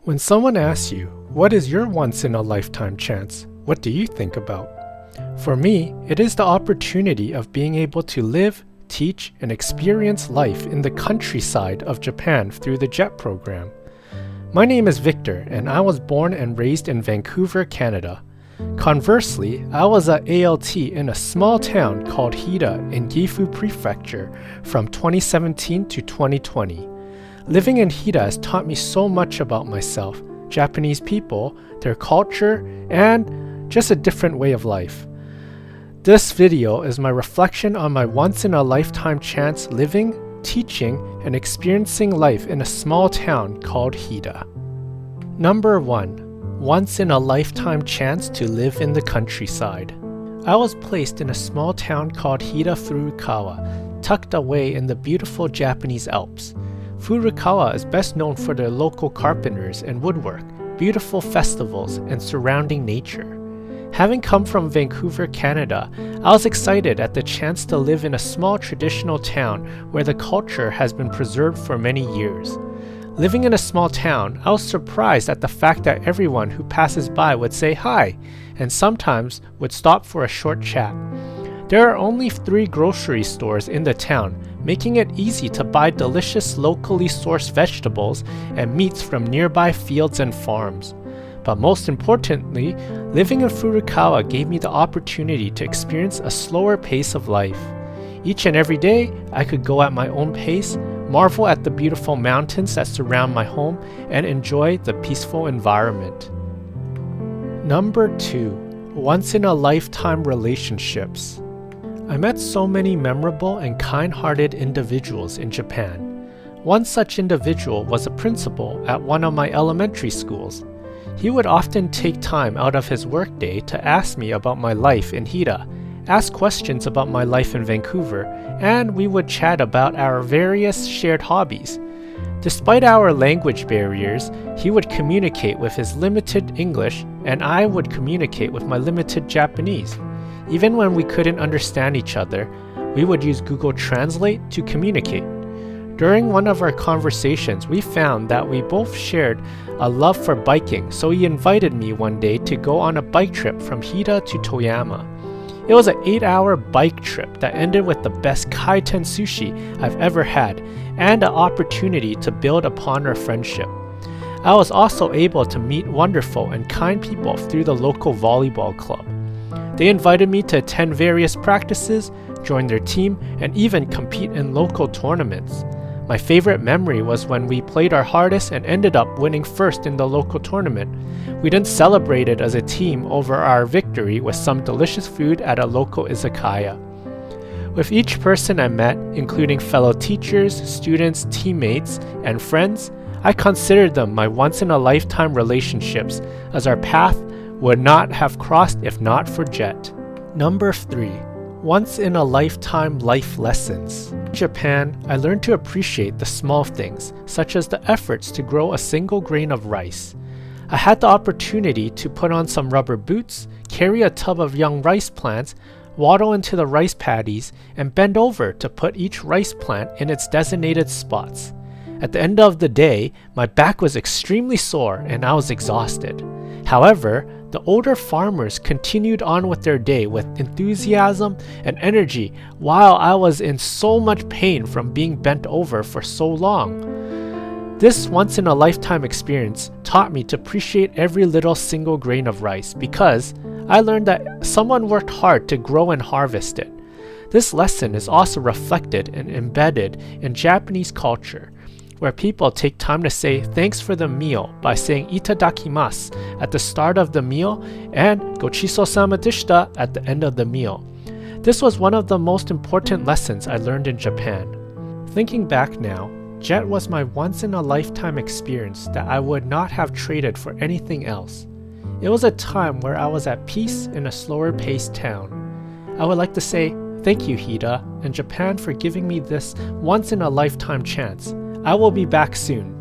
When someone asks you, what is your once-in-a-lifetime chance, what do you think about? For me, it is the opportunity of being able to live, teach, and experience life in the countryside of Japan through the JET program. My name is Victor, and I was born and raised in Vancouver, Canada. Conversely, I was at ALT in a small town called Hida in Gifu Prefecture from 2017 to 2020. Living in Hida has taught me so much about myself, Japanese people, their culture, and just a different way of life. This video is my reflection on my once-in-a-lifetime chance living, teaching, and experiencing life in a small town called Hida. Number 1. Once-in-a-lifetime chance to live in the countryside. I was placed in a small town called Hida Furukawa, tucked away in the beautiful Japanese Alps. Furukawa is best known for their local carpenters and woodwork, beautiful festivals, and surrounding nature. Having come from Vancouver, Canada, I was excited at the chance to live in a small traditional town where the culture has been preserved for many years. Living in a small town, I was surprised at the fact that everyone who passes by would say hi, and sometimes would stop for a short chat. There are only 3 grocery stores in the town, making it easy to buy delicious locally sourced vegetables and meats from nearby fields and farms. But most importantly, living in Furukawa gave me the opportunity to experience a slower pace of life. Each and every day, I could go at my own pace, marvel at the beautiful mountains that surround my home, and enjoy the peaceful environment. Number 2. Once-in-a-lifetime relationships. I met so many memorable and kind-hearted individuals in Japan. One such individual was a principal at one of my elementary schools. He would often take time out of his workday to ask me about my life in Hida, ask questions about my life in Vancouver, and we would chat about our various shared hobbies. Despite our language barriers, he would communicate with his limited English, and I would communicate with my limited Japanese. Even when we couldn't understand each other, we would use Google Translate to communicate. During one of our conversations, we found that we both shared a love for biking, so he invited me one day to go on a bike trip from Hida to Toyama. It was an 8-hour bike trip that ended with the best kaiten sushi I've ever had, and an opportunity to build upon our friendship. I was also able to meet wonderful and kind people through the local volleyball club. They invited me to attend various practices, join their team, and even compete in local tournaments. My favorite memory was when we played our hardest and ended up winning first in the local tournament. We then celebrated as a team over our victory with some delicious food at a local izakaya. With each person I met, including fellow teachers, students, teammates, and friends, I considered them my once-in-a-lifetime relationships, as our path would not have crossed if not for JET. Number 3. Once-in-a-lifetime life lessons. In Japan, I learned to appreciate the small things, such as the efforts to grow a single grain of rice. I had the opportunity to put on some rubber boots, carry a tub of young rice plants, waddle into the rice paddies, and bend over to put each rice plant in its designated spots. At the end of the day, my back was extremely sore and I was exhausted. However, the older farmers continued on with their day with enthusiasm and energy while I was in so much pain from being bent over for so long. This once-in-a-lifetime experience taught me to appreciate every little single grain of rice because I learned that someone worked hard to grow and harvest it. This lesson is also reflected and embedded in Japanese culture, where people take time to say thanks for the meal by saying itadakimasu at the start of the meal and gochisousama deshita at the end of the meal. This was one of the most important lessons I learned in Japan. Thinking back now, JET was my once-in-a-lifetime experience that I would not have traded for anything else. It was a time where I was at peace in a slower-paced town. I would like to say thank you, Hida, and Japan for giving me this once-in-a-lifetime chance. I will be back soon.